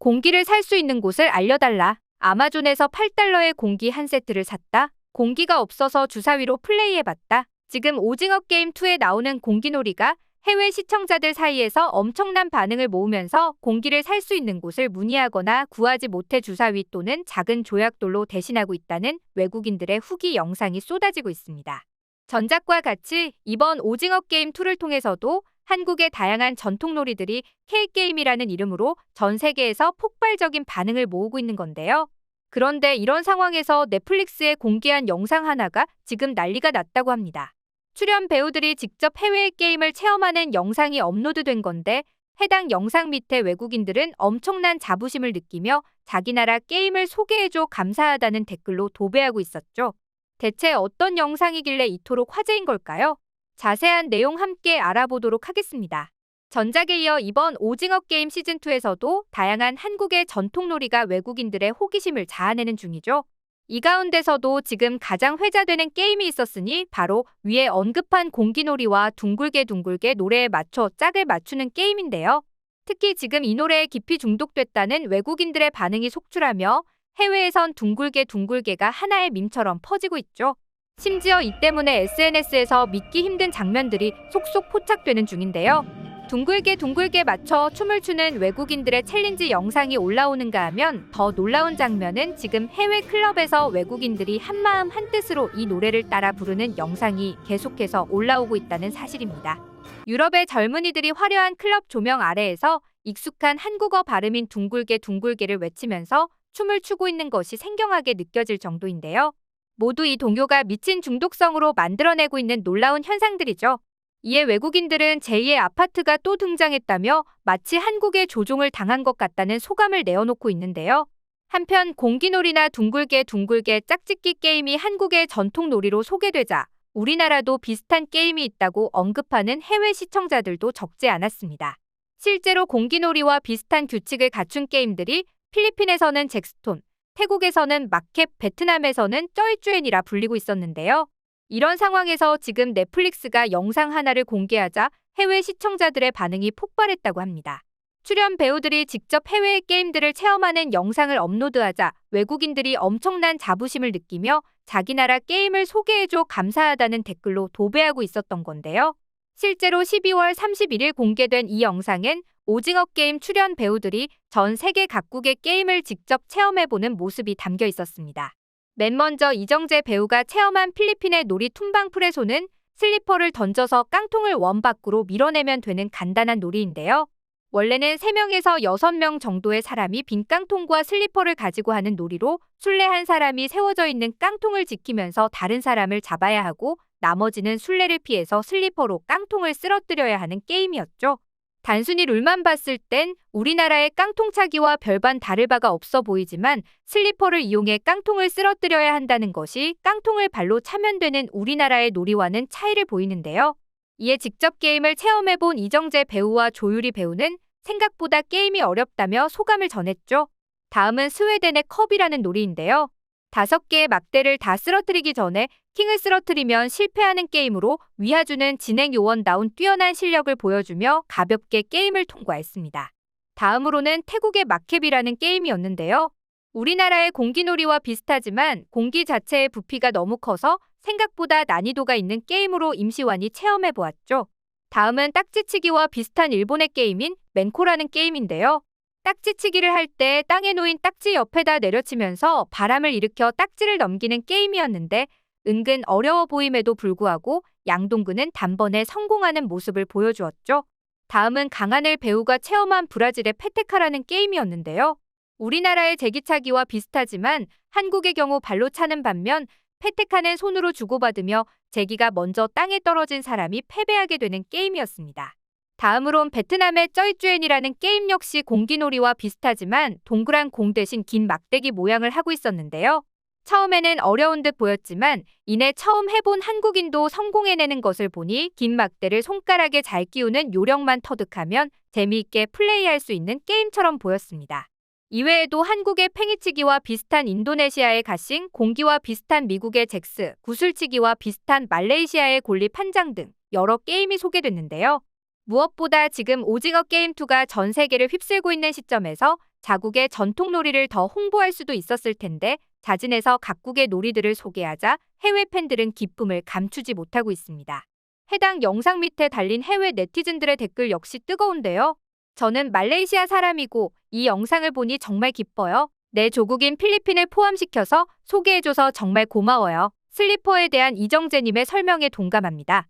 공기를 살 수 있는 곳을 알려달라. 아마존에서 8달러에 공기 한 세트를 샀다. 공기가 없어서 주사위로 플레이해봤다. 지금 오징어 게임 2에 나오는 공기놀이가 해외 시청자들 사이에서 엄청난 반응을 모으면서 공기를 살 수 있는 곳을 문의하거나 구하지 못해 주사위 또는 작은 조약돌로 대신하고 있다는 외국인들의 후기 영상이 쏟아지고 있습니다. 전작과 같이 이번 오징어 게임 2를 통해서도 한국의 다양한 전통놀이들이 K게임이라는 이름으로 전 세계에서 폭발적인 반응을 모으고 있는 건데요. 그런데 이런 상황에서 넷플릭스에 공개한 영상 하나가 지금 난리가 났다고 합니다. 출연 배우들이 직접 해외의 게임을 체험하는 영상이 업로드된 건데 해당 영상 밑에 외국인들은 엄청난 자부심을 느끼며 자기 나라 게임을 소개해줘 감사하다는 댓글로 도배하고 있었죠. 대체 어떤 영상이길래 이토록 화제인 걸까요? 자세한 내용 함께 알아보도록 하겠습니다. 전작에 이어 이번 오징어 게임 시즌2에서도 다양한 한국의 전통놀이가 외국인들의 호기심을 자아내는 중이죠. 이 가운데서도 지금 가장 회자되는 게임이 있었으니 바로 위에 언급한 공기놀이와 둥글게 둥글게 노래에 맞춰 짝을 맞추는 게임인데요. 특히 지금 이 노래에 깊이 중독됐다는 외국인들의 반응이 속출하며 해외에선 둥글게 둥글게가 하나의 밈처럼 퍼지고 있죠. 심지어 이 때문에 SNS에서 믿기 힘든 장면들이 속속 포착되는 중인데요. 둥글게 둥글게 맞춰 춤을 추는 외국인들의 챌린지 영상이 올라오는가 하면 더 놀라운 장면은 지금 해외 클럽에서 외국인들이 한마음 한뜻으로 이 노래를 따라 부르는 영상이 계속해서 올라오고 있다는 사실입니다. 유럽의 젊은이들이 화려한 클럽 조명 아래에서 익숙한 한국어 발음인 둥글게 둥글게를 외치면서 춤을 추고 있는 것이 생경하게 느껴질 정도인데요. 모두 이 동요가 미친 중독성으로 만들어내고 있는 놀라운 현상들이죠. 이에 외국인들은 제2의 아파트가 또 등장했다며 마치 한국에 조종을 당한 것 같다는 소감을 내어놓고 있는데요. 한편 공기놀이나 둥글게 둥글게 짝짓기 게임이 한국의 전통놀이로 소개되자 우리나라도 비슷한 게임이 있다고 언급하는 해외 시청자들도 적지 않았습니다. 실제로 공기놀이와 비슷한 규칙을 갖춘 게임들이 필리핀에서는 잭스톤, 태국에서는 마캡, 베트남에서는 쩌이쭈엔이라 불리고 있었는데요. 이런 상황에서 지금 넷플릭스가 영상 하나를 공개하자 해외 시청자들의 반응이 폭발했다고 합니다. 출연 배우들이 직접 해외의 게임들을 체험하는 영상을 업로드하자 외국인들이 엄청난 자부심을 느끼며 자기 나라 게임을 소개해줘 감사하다는 댓글로 도배하고 있었던 건데요. 실제로 12월 31일 공개된 이 영상엔 오징어 게임 출연 배우들이 전 세계 각국의 게임을 직접 체험해보는 모습이 담겨 있었습니다. 맨 먼저 이정재 배우가 체험한 필리핀의 놀이 툼방프레소는 슬리퍼를 던져서 깡통을 원 밖으로 밀어내면 되는 간단한 놀이인데요. 원래는 3명에서 6명 정도의 사람이 빈 깡통과 슬리퍼를 가지고 하는 놀이로 술래 한 사람이 세워져 있는 깡통을 지키면서 다른 사람을 잡아야 하고 나머지는 술래를 피해서 슬리퍼로 깡통을 쓰러뜨려야 하는 게임이었죠. 단순히 룰만 봤을 땐 우리나라의 깡통차기와 별반 다를 바가 없어 보이지만 슬리퍼를 이용해 깡통을 쓰러뜨려야 한다는 것이 깡통을 발로 차면 되는 우리나라의 놀이와는 차이를 보이는데요. 이에 직접 게임을 체험해본 이정재 배우와 조유리 배우는 생각보다 게임이 어렵다며 소감을 전했죠. 다음은 스웨덴의 컵이라는 놀이인데요. 5개의 막대를 다 쓰러뜨리기 전에 킹을 쓰러뜨리면 실패하는 게임으로 위하주는 진행 요원다운 뛰어난 실력을 보여주며 가볍게 게임을 통과했습니다. 다음으로는 태국의 마캡이라는 게임이었는데요. 우리나라의 공기놀이와 비슷하지만 공기 자체의 부피가 너무 커서 생각보다 난이도가 있는 게임으로 임시완이 체험해보았죠. 다음은 딱지치기와 비슷한 일본의 게임인 멘코라는 게임인데요. 딱지치기를 할 때 땅에 놓인 딱지 옆에다 내려치면서 바람을 일으켜 딱지를 넘기는 게임이었는데 은근 어려워 보임에도 불구하고 양동근은 단번에 성공하는 모습을 보여주었죠. 다음은 강하늘 배우가 체험한 브라질의 페테카라는 게임이었는데요. 우리나라의 제기차기와 비슷하지만 한국의 경우 발로 차는 반면 페테카는 손으로 주고받으며 제기가 먼저 땅에 떨어진 사람이 패배하게 되는 게임이었습니다. 다음으론 베트남의 쩌이쭈엔이라는 게임 역시 공기놀이와 비슷하지만 동그란 공 대신 긴 막대기 모양을 하고 있었는데요. 처음에는 어려운 듯 보였지만 이내 처음 해본 한국인도 성공해내는 것을 보니 긴 막대를 손가락에 잘 끼우는 요령만 터득하면 재미있게 플레이할 수 있는 게임처럼 보였습니다. 이외에도 한국의 팽이치기와 비슷한 인도네시아의 가싱, 공기와 비슷한 미국의 잭스, 구슬치기와 비슷한 말레이시아의 골리 판장 등 여러 게임이 소개됐는데요. 무엇보다 지금 오징어 게임2가 전 세계를 휩쓸고 있는 시점에서 자국의 전통 놀이를 더 홍보할 수도 있었을 텐데 자진해서 각국의 놀이들을 소개하자 해외 팬들은 기쁨을 감추지 못하고 있습니다. 해당 영상 밑에 달린 해외 네티즌들의 댓글 역시 뜨거운데요. 저는 말레이시아 사람이고 이 영상을 보니 정말 기뻐요. 내 조국인 필리핀을 포함시켜서 소개해줘서 정말 고마워요. 슬리퍼에 대한 이정재님의 설명에 동감합니다.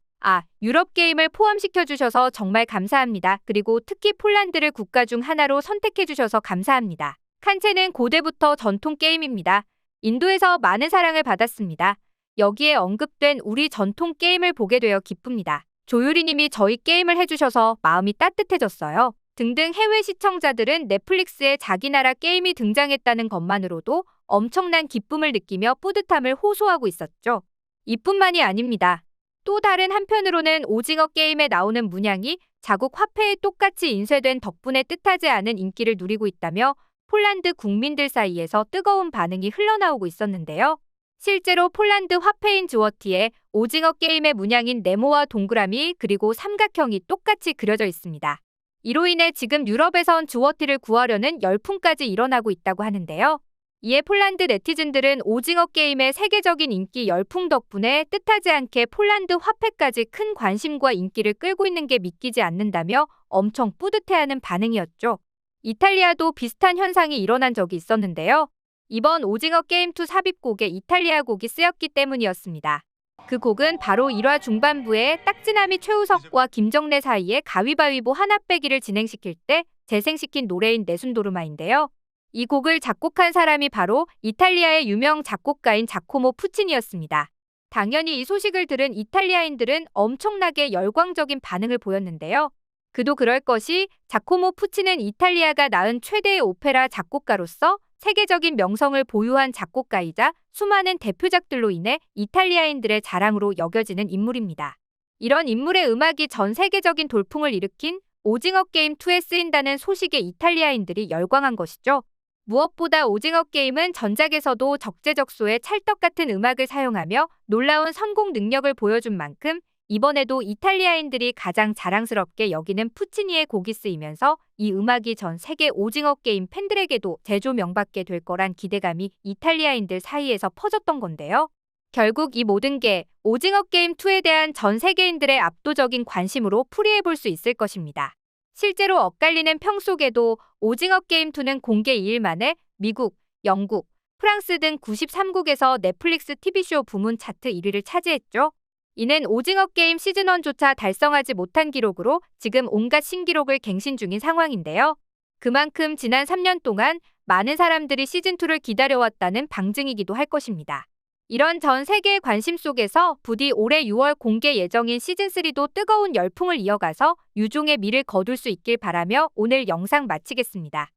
유럽 게임을 포함시켜주셔서 정말 감사합니다. 그리고 특히 폴란드를 국가 중 하나로 선택해주셔서 감사합니다. 칸체는 고대부터 전통 게임입니다. 인도에서 많은 사랑을 받았습니다. 여기에 언급된 우리 전통 게임을 보게 되어 기쁩니다. 조유리님이 저희 게임을 해주셔서 마음이 따뜻해졌어요. 등등 해외 시청자들은 넷플릭스에 자기 나라 게임이 등장했다는 것만으로도 엄청난 기쁨을 느끼며 뿌듯함을 호소하고 있었죠. 이뿐만이 아닙니다. 또 다른 한편으로는 오징어 게임에 나오는 문양이 자국 화폐에 똑같이 인쇄된 덕분에 뜻하지 않은 인기를 누리고 있다며 폴란드 국민들 사이에서 뜨거운 반응이 흘러나오고 있었는데요. 실제로 폴란드 화폐인 주워티에 오징어 게임의 문양인 네모와 동그라미 그리고 삼각형이 똑같이 그려져 있습니다. 이로 인해 지금 유럽에선 주워티를 구하려는 열풍까지 일어나고 있다고 하는데요. 이에 폴란드 네티즌들은 오징어 게임의 세계적인 인기 열풍 덕분에 뜻하지 않게 폴란드 화폐까지 큰 관심과 인기를 끌고 있는 게 믿기지 않는다며 엄청 뿌듯해하는 반응이었죠. 이탈리아도 비슷한 현상이 일어난 적이 있었는데요. 이번 오징어 게임2 삽입곡에 이탈리아 곡이 쓰였기 때문이었습니다. 그 곡은 바로 1화 중반부에 딱지남이 최우석과 김정래 사이에 가위바위보 하나 빼기를 진행시킬 때 재생시킨 노래인 네순도르마인데요. 이 곡을 작곡한 사람이 바로 이탈리아의 유명 작곡가인 자코모 푸치니였습니다. 당연히 이 소식을 들은 이탈리아인들은 엄청나게 열광적인 반응을 보였는데요. 그도 그럴 것이 자코모 푸치는 이탈리아가 낳은 최대의 오페라 작곡가로서 세계적인 명성을 보유한 작곡가이자 수많은 대표작들로 인해 이탈리아인들의 자랑으로 여겨지는 인물입니다. 이런 인물의 음악이 전 세계적인 돌풍을 일으킨 오징어 게임 2에 쓰인다는 소식에 이탈리아인들이 열광한 것이죠. 무엇보다 오징어 게임은 전작에서도 적재적소에 찰떡 같은 음악을 사용하며 놀라운 선곡 능력을 보여준 만큼 이번에도 이탈리아인들이 가장 자랑스럽게 여기는 푸치니의 곡이 쓰이면서 이 음악이 전 세계 오징어 게임 팬들에게도 재조명받게 될 거란 기대감이 이탈리아인들 사이에서 퍼졌던 건데요. 결국 이 모든 게 오징어 게임 2에 대한 전 세계인들의 압도적인 관심으로 풀이해볼 수 있을 것입니다. 실제로 엇갈리는 평 속에도 오징어 게임 2는 공개 2일 만에 미국, 영국, 프랑스 등 93국에서 넷플릭스 TV쇼 부문 차트 1위를 차지했죠. 이는 오징어 게임 시즌1조차 달성하지 못한 기록으로 지금 온갖 신기록을 갱신 중인 상황인데요. 그만큼 지난 3년 동안 많은 사람들이 시즌2를 기다려왔다는 방증이기도 할 것입니다. 이런 전 세계의 관심 속에서 부디 올해 6월 공개 예정인 시즌3도 뜨거운 열풍을 이어가서 유종의 미를 거둘 수 있길 바라며 오늘 영상 마치겠습니다.